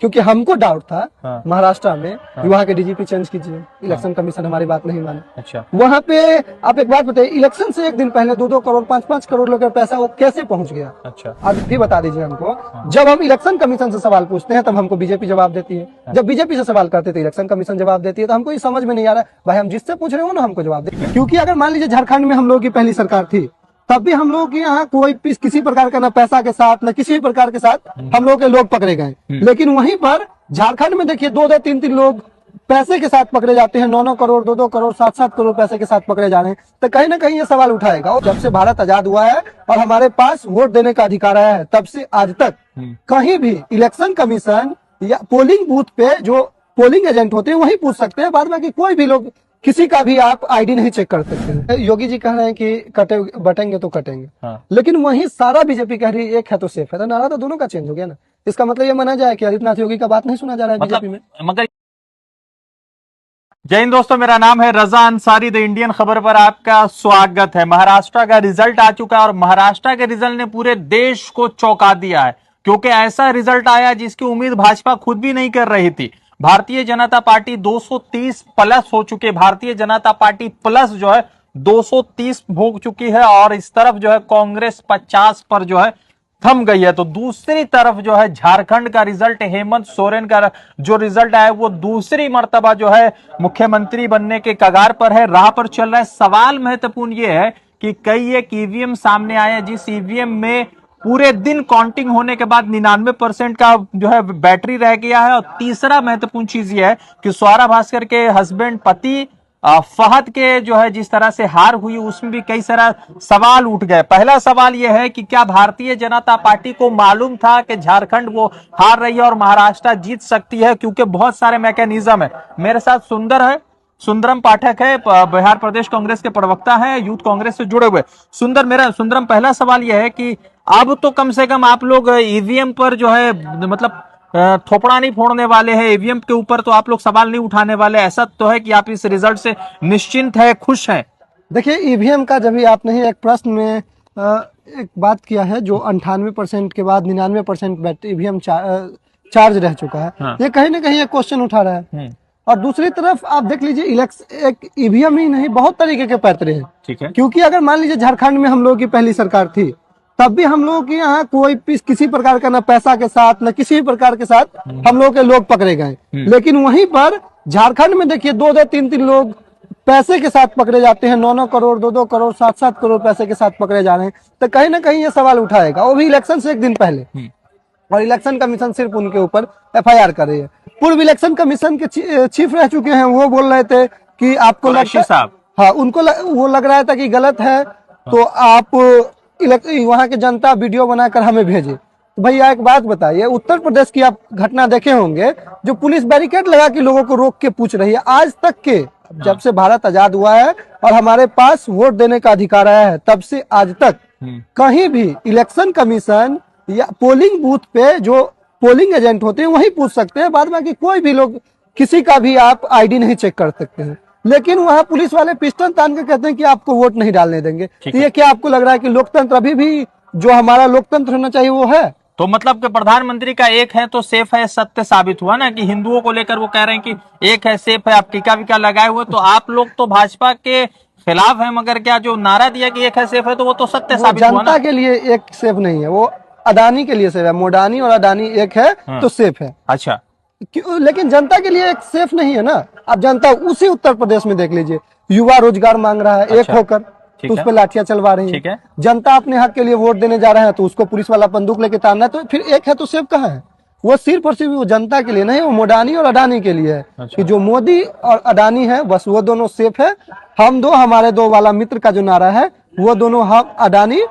क्योंकि हमको डाउट था हाँ। महाराष्ट्र में कि वहाँ के डीजीपी चेंज कीजिए, इलेक्शन कमीशन हमारी बात नहीं माने। अच्छा, वहाँ पे आप एक बात बताइए, इलेक्शन से एक दिन पहले 2-2 करोड़ 5-5 करोड़ लोग का पैसा वो कैसे पहुंच गया? अच्छा, अब भी बता दीजिए हमको। जब हम इलेक्शन कमीशन से सवाल पूछते हैं तब हमको बीजेपी जवाब देती है, जब बीजेपी से सवाल करते तो इलेक्शन कमीशन जवाब देती है। तो हमको ये समझ में नहीं आ रहा है भाई, हम जिससे पूछ रहे हो ना हमको जवाब दे। क्योंकि अगर मान लीजिए झारखंड में हम लोग की पहली सरकार थी, तब भी हम लोग के यहाँ कोई किसी प्रकार का न पैसा के साथ न किसी भी प्रकार के साथ हम लोग के लोग पकड़े गए। लेकिन वहीं पर झारखंड में देखिए 2-2 3-3 लोग पैसे के साथ पकड़े जाते हैं, 9-9 करोड़ 2-2 करोड़ 7-7 करोड़ पैसे के साथ पकड़े जा रहे हैं। तो कहीं ना कहीं ये सवाल उठाएगा। और जब से भारत आजाद हुआ है और हमारे पास वोट देने का अधिकार आया है, तब से आज तक कहीं भी इलेक्शन कमीशन या पोलिंग बूथ पे जो पोलिंग एजेंट होते हैं वही पूछ सकते हैं, बाद बाकी कोई भी लोग किसी का भी आप आईडी नहीं चेक कर सकते हैं। योगी जी कह रहे हैं कि बटेंगे तो कटेंगे, हाँ। लेकिन वहीं सारा बीजेपी कह रही है एक है तो सेफ है। तो नारा तो दोनों का चेंज हो गया ना। इसका मतलब ये माना जाए कि आदित्यनाथ योगी का बात नहीं सुना जा रहा है बीजेपी में। मगर जय हिंद दोस्तों, मेरा नाम है रजा अंसारी। द इंडियन खबर पर आपका स्वागत है। महाराष्ट्र का रिजल्ट आ चुका है और महाराष्ट्र के रिजल्ट ने पूरे देश को चौंका दिया है, क्योंकि ऐसा रिजल्ट आया जिसकी उम्मीद भाजपा खुद भी नहीं कर रही थी। भारतीय जनता पार्टी 230 प्लस हो चुकी है। भारतीय जनता पार्टी प्लस जो है 230 भोग चुकी है और इस तरफ जो है कांग्रेस 50 पर जो है थम गई है। तो दूसरी तरफ जो है झारखंड का रिजल्ट, हेमंत सोरेन का जो रिजल्ट आया वो दूसरी मर्तबा जो है मुख्यमंत्री बनने के कगार पर है, राह पर चल रहा है। सवाल महत्वपूर्ण ये है कि कई एक ईवीएम सामने आया जिस ईवीएम में पूरे दिन काउंटिंग होने के बाद 99% का जो है बैटरी रह गया है। और तीसरा महत्वपूर्ण चीज ये है कि स्वरा भास्कर के हस्बैंड पति फहद के जो है जिस तरह से हार हुई उसमें भी कई सारा सवाल उठ गए। पहला सवाल यह है कि क्या भारतीय जनता पार्टी को मालूम था कि झारखंड वो हार रही है और महाराष्ट्र जीत सकती है, क्योंकि बहुत सारे मैकेनिज्म है। मेरे साथ सुंदरम पाठक है, बिहार प्रदेश कांग्रेस के प्रवक्ता है, यूथ कांग्रेस से जुड़े हुए। सुंदरम, पहला सवाल यह है कि अब तो कम से कम आप लोग ईवीएम पर जो है मतलब थोपड़ा नहीं फोड़ने वाले हैं, ईवीएम के ऊपर तो आप लोग सवाल नहीं उठाने वाले। ऐसा तो है कि आप इस रिजल्ट से निश्चिंत है, खुश हैं? देखिए, ईवीएम का जब भी आपने एक प्रश्न में एक बात किया है, जो 98% के बाद 99% ईवीएम चार्ज रह चुका है। हाँ। ये कहीं ना कहीं एक क्वेश्चन उठा रहा है। और दूसरी तरफ आप देख लीजिए, इलेक्शन एक ईवीएम ही नहीं, बहुत तरीके के पैतरे हैं। ठीक है। क्योंकि अगर मान लीजिए झारखंड में हम लोग की पहली सरकार थी, तब भी हम लोग के यहाँ कोई किसी प्रकार का न पैसा के साथ न किसी भी प्रकार के साथ हम लोग के लोग पकड़े गए। लेकिन वहीं पर झारखंड में देखिए 2-2 3-3 लोग पैसे के साथ पकड़े जाते हैं, 9-9 करोड़ 2-2 करोड़ 7-7 करोड़ पैसे के साथ पकड़े जा रहे हैं। तो कहीं ना कहीं ये सवाल उठाएगा, वो भी इलेक्शन से एक दिन पहले। और इलेक्शन कमीशन सिर्फ उनके ऊपर एफआईआर कर रही है। पूर्व इलेक्शन कमीशन के चीफ रह चुके हैं, वो बोल रहे थे कि आपको हाँ, उनको वो लग रहा था कि गलत है, तो आप वहाँ के जनता वीडियो बनाकर हमें भेजे। तो भैया एक बात बताइए, उत्तर प्रदेश की आप घटना देखे होंगे, जो पुलिस बैरिकेड लगा के लोगों को रोक के पूछ रही है। आज तक के, जब से भारत आजाद हुआ है और हमारे पास वोट देने का अधिकार आया है, तब से आज तक कहीं भी इलेक्शन कमीशन या पोलिंग बूथ पे जो पोलिंग एजेंट होते हैं वही पूछ सकते हैं, बाद बाकी कोई भी लोग किसी का भी आप आईडी नहीं चेक कर सकते हैं। लेकिन वहाँ पुलिस वाले पिस्टन तान के कहते हैं कि आपको वोट नहीं डालने देंगे। तो ये क्या आपको लग रहा है कि लोकतंत्र अभी भी जो हमारा लोकतंत्र होना चाहिए वो है? तो मतलब कि प्रधानमंत्री का एक है तो सेफ है, सत्य साबित हुआ ना कि हिंदुओं को लेकर वो कह रहे हैं कि एक है सेफ है, आप टीका विका लगाए हुए। तो आप लोग तो भाजपा के खिलाफ है, मगर क्या जो नारा दिया कि एक है सेफ है, तो वो तो सत्य साबित हुआ ना। जनता के लिए एक सेफ नहीं है, वो अडानी के लिए सेफ है। मोडानी और अडानी एक है तो सेफ है। अच्छा, लेकिन जनता के लिए एक सेफ नहीं है ना। अब जनता उसी उत्तर प्रदेश में देख लीजिए, युवा रोजगार मांग रहा है, एक होकर तो उस पर लाठियां चलवा रही है। जनता अपने हक के लिए वोट देने जा रहे हैं तो उसको पुलिस वाला बंदूक लेके तानना है। तो फिर एक है तो सेफ कहाँ है? वो सिर्फ और सिर्फ वो जनता के लिए नहीं, वो मोडानी और अडानी के लिए है। कि जो मोदी और अडानी है बस वो दोनों सेफ है। हम दो हमारे दो वाला मित्र का जो नारा है, वो दोनों हम अडानी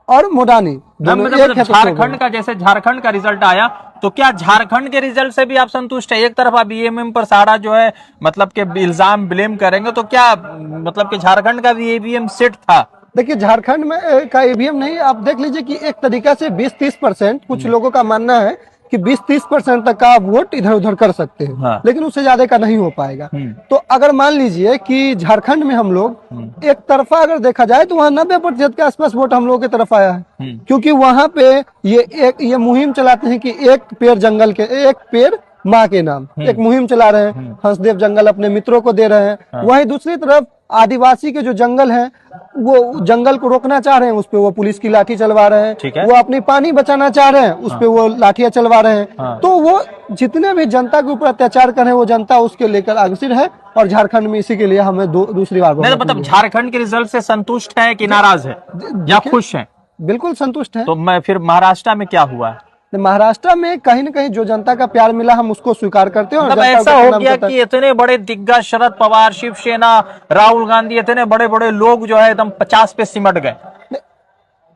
और मोडानी दोनों एक है। झारखंड का, जैसे झारखंड का रिजल्ट आया, तो क्या झारखंड के रिजल्ट से भी आप संतुष्ट है? एक तरफ आप ईवीएम पर सारा जो है मतलब के इल्जाम ब्लेम करेंगे, तो क्या मतलब कि झारखंड का भी ईवीएम सेट था? देखिए, झारखंड में का ईवीएम नहीं, आप देख लीजिए कि एक तरीका से 20-30% कुछ लोगों का मानना है कि 20-30% तक का आप वोट इधर उधर कर सकते हैं। हाँ। लेकिन उससे ज्यादा का नहीं हो पाएगा। तो अगर मान लीजिए कि झारखंड में हम लोग एक तरफा अगर देखा जाए तो वहाँ 90% के आसपास वोट हम लोगों की तरफ आया है, क्योंकि वहाँ पे ये मुहिम चलाते हैं कि एक पेड़ माँ के नाम, एक मुहिम चला रहे हैं। हंसदेव जंगल अपने मित्रों को दे रहे हैं। वहीं दूसरी तरफ आदिवासी के जो जंगल हैं, वो जंगल को रोकना चाह रहे हैं, उस पे वो पुलिस की लाठी चलवा रहे हैं। वो अपनी पानी बचाना चाह रहे हैं, उस पे वो लाठियां चलवा रहे हैं। तो वो जितने भी जनता के ऊपर अत्याचार कर रहे हैं, वो जनता उसके लेकर अग्रसर है। और झारखंड में इसी के लिए हमें दूसरी बार मतलब झारखंड के रिजल्ट से संतुष्ट है कि नाराज है या खुश है? बिल्कुल संतुष्ट है। तो मैं फिर महाराष्ट्र में क्या हुआ है? महाराष्ट्र में कहीं न कहीं जो जनता का प्यार मिला, हम उसको स्वीकार करते हैं। मतलब ऐसा हो गया कि इतने बड़े दिग्गज शरद पवार, शिवसेना, राहुल गांधी, इतने बड़े बड़े लोग जो है एकदम 50 पे सिमट गए।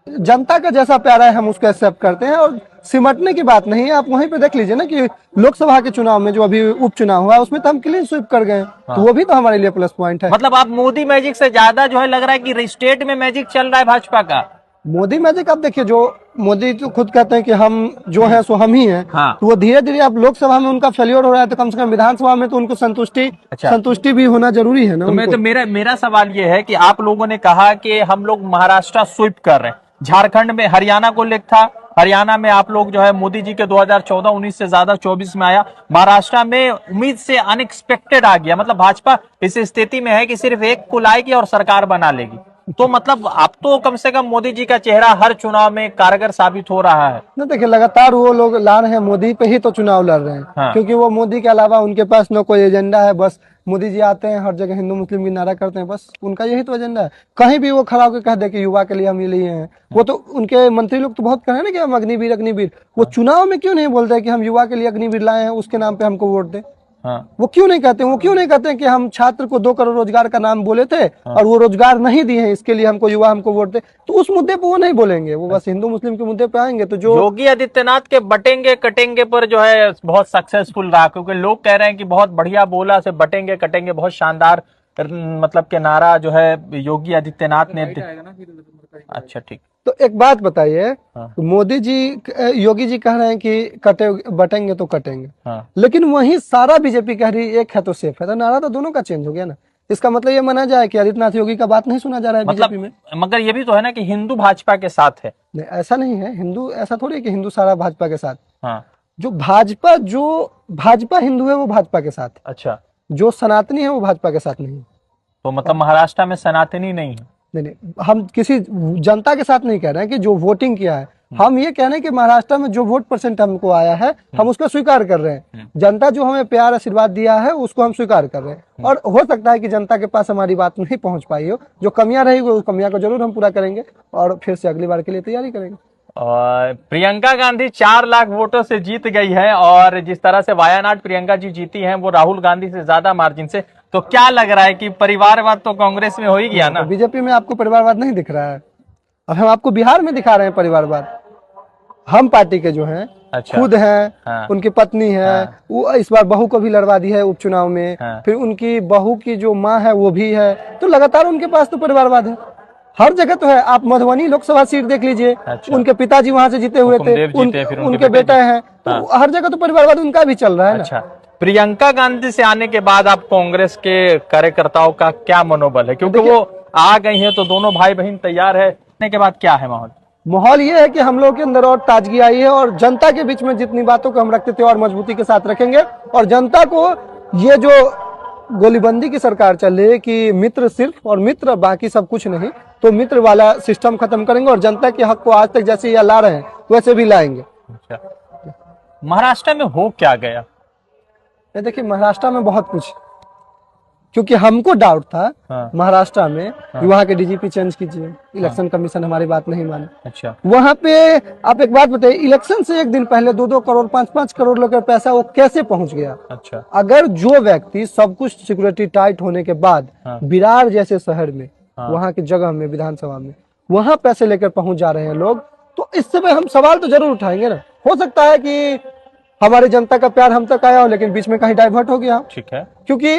जनता का जैसा प्यार है हम उसको एक्सेप्ट करते हैं, और सिमटने की बात नहीं है। आप वहीं पे देख लीजिए ना कि लोकसभा के चुनाव में जो अभी उपचुनाव हुआ, उसमें तो हम क्लीन स्वीप कर गए। तो वो भी तो हमारे लिए प्लस पॉइंट है। मतलब आप मोदी मैजिक से ज्यादा जो है लग रहा है कि स्टेट में मैजिक चल रहा है भाजपा का। मोदी मैजिक आप देखिए, जो मोदी तो खुद कहते हैं कि हम जो हैं सो हम ही हैं। हाँ। तो वो धीरे धीरे अब लोकसभा में उनका फेल्योर हो रहा है, तो कम से कम विधानसभा में तो उनको संतुष्टि भी होना जरूरी है ना। तो मेरा सवाल ये है कि आप लोगों ने कहा कि हम लोग महाराष्ट्र स्वीप कर रहे हैं, झारखंड में हरियाणा को लिख था, हरियाणा में आप लोग जो है मोदी जी के 2014-19 से ज्यादा 24 में आया, महाराष्ट्र में उम्मीद से अनएक्सपेक्टेड आ गया। मतलब भाजपा इस स्थिति में है कि सिर्फ एक को लाएगी और सरकार बना लेगी। तो मतलब अब तो कम से कम मोदी जी का चेहरा हर चुनाव में कारगर साबित हो रहा है ना। देखिए लगातार वो लोग ला रहे हैं, मोदी पे ही तो चुनाव लड़ रहे हैं। हाँ। क्योंकि वो मोदी के अलावा उनके पास न कोई एजेंडा है। बस मोदी जी आते हैं, हर जगह हिंदू मुस्लिम की नारा करते हैं, बस उनका यही तो एजेंडा है। कहीं भी वो खड़ा होकर कह दे कि युवा के लिए हम ये लिए हैं। वो तो उनके मंत्री लोग तो बहुत कह रहे हैं ना कि हम अग्निवीर। वो चुनाव में क्यों नहीं बोलते कि हम युवा के लिए अग्निवीर लाए हैं, उसके नाम पे हमको वोट दे। हाँ। वो क्यों नहीं कहते हैं कि हम छात्र को 2 करोड़ रोजगार का नाम बोले थे और वो रोजगार नहीं दिए हैं, इसके लिए हमको वोट दे। तो उस मुद्दे पे वो नहीं बोलेंगे, वो बस हिंदू मुस्लिम के मुद्दे पे आएंगे। तो जो योगी आदित्यनाथ के बटेंगे कटेंगे पर जो है बहुत सक्सेसफुल रहा, क्योंकि लोग कह रहे हैं कि बहुत बढ़िया बोला, से बटेंगे कटेंगे बहुत शानदार मतलब के नारा जो है योगी आदित्यनाथ ने। अच्छा ठीक। तो एक बात बताइए, हाँ। मोदी जी योगी जी कह रहे हैं कि बटेंगे तो कटेंगे। हाँ। लेकिन वहीं सारा बीजेपी कह रही है एक है तो सेफ है। तो नारा तो दोनों का चेंज हो गया ना। इसका मतलब ये माना जाए कि आदित्यनाथ योगी का बात नहीं सुना जा रहा है बीजेपी में। मगर ये भी तो है ना कि हिंदू भाजपा के साथ है। नहीं, ऐसा नहीं है। हिंदू ऐसा थोड़ी है कि हिंदू सारा भाजपा के साथ। हाँ। जो भाजपा हिंदू है वो भाजपा के साथ। अच्छा। जो सनातनी है वो भाजपा के साथ नहीं। तो मतलब महाराष्ट्र में सनातनी नहीं है? नहीं, हम किसी जनता के साथ नहीं कह रहे हैं कि जो वोटिंग किया है। हम ये कह रहे हैं कि महाराष्ट्र में जो वोट परसेंट हमको आया है, हम उसको स्वीकार कर रहे हैं। जनता जो हमें प्यार आशीर्वाद दिया है उसको हम स्वीकार कर रहे हैं। और हो सकता है कि जनता के पास हमारी बात नहीं पहुंच पाई हो, जो कमियां रही उस कमियां को जरूर हम पूरा करेंगे और फिर से अगली बार के लिए तैयारी करेंगे। और प्रियंका गांधी 4 लाख वोटों से जीत गई है, और जिस तरह से वायनाड प्रियंका जी जीती हैं वो राहुल गांधी से ज्यादा मार्जिन से। तो क्या लग रहा है कि परिवारवाद तो कांग्रेस में हो ही गया ना? बीजेपी में आपको परिवारवाद नहीं दिख रहा है, और हम आपको बिहार में दिखा रहे हैं परिवारवाद। हम पार्टी के जो हैं, अच्छा। खुद हैं। हाँ। उनकी पत्नी है। हाँ। वो इस बार बहू को भी लड़वा दी है उपचुनाव में। हाँ। फिर उनकी बहू की जो माँ है वो भी है। तो लगातार उनके पास तो परिवारवाद है, हर जगह तो है। आप मधुबनी लोकसभा सीट देख लीजिए। अच्छा। उनके पिताजी वहां से जीते हुए थे, उनके बेटे हैं। तो हर जगह तो परिवारवाद उनका भी चल रहा है। अच्छा। प्रियंका गांधी से आने के बाद आप कांग्रेस के कार्यकर्ताओं का क्या मनोबल है? क्योंकि वो आ गई हैं तो दोनों भाई बहन तैयार है। आने के बाद क्या है माहौल ये है कि हम लोग के अंदर और ताजगी आई है, और जनता के बीच में जितनी बातों को हम रखते थे और मजबूती के साथ रखेंगे। और जनता को ये जो गोलीबंदी की सरकार चल रही है कि मित्र सिर्फ और मित्र बाकी सब कुछ नहीं, तो मित्र वाला सिस्टम खत्म करेंगे और जनता के हक को आज तक जैसे ये ला रहे हैं वैसे भी लाएंगे। अच्छा। महाराष्ट्र में हो क्या गया? देखिए महाराष्ट्र में बहुत कुछ, क्योंकि हमको डाउट था। हाँ। महाराष्ट्र में वहाँ के डीजीपी चेंज कीजिए, इलेक्शन कमीशन हमारी बात नहीं माने। अच्छा। वहाँ पे आप एक बात बताइए, इलेक्शन से एक दिन पहले 2-2 करोड़ 5-5 करोड़ लोग का पैसा वो कैसे पहुंच गया? अच्छा। अगर जो व्यक्ति सब कुछ सिक्योरिटी टाइट होने के बाद विरार जैसे शहर में, वहाँ की जगह में, विधानसभा में वहाँ पैसे लेकर पहुंच जा रहे हैं लोग, तो इस समय हम सवाल तो जरूर उठाएंगे ना। हो सकता है कि हमारी जनता का प्यार हम तक आया हो, लेकिन बीच में कहीं डाइवर्ट हो गया। ठीक है। क्योंकि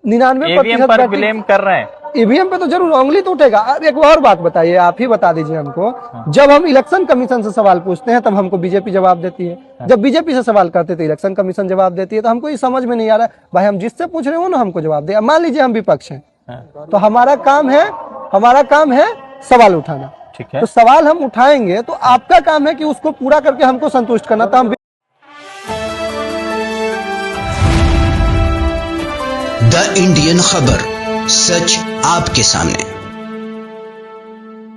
99% पर ब्लेम कर रहे हैं। ईवीएम पे तो जरूर उंगली तो उठेगा। अब एक और बात बताइए, आप ही बता दीजिए हमको, जब हम इलेक्शन कमीशन से सवाल पूछते हैं तब हमको बीजेपी जवाब देती है, जब बीजेपी से सवाल करते तो इलेक्शन कमीशन जवाब देती है। तो हमको ये समझ में नहीं आ रहा है, भाई हम जिससे पूछ रहे हो ना हमको जवाब दे। मान लीजिए हम विपक्ष हैं, तो हमारा काम है सवाल उठाना। ठीक है, तो सवाल हम उठाएंगे तो आपका काम है कि उसको पूरा करके हमको संतुष्ट करना। तो हम द इंडियन खबर, सच आपके सामने।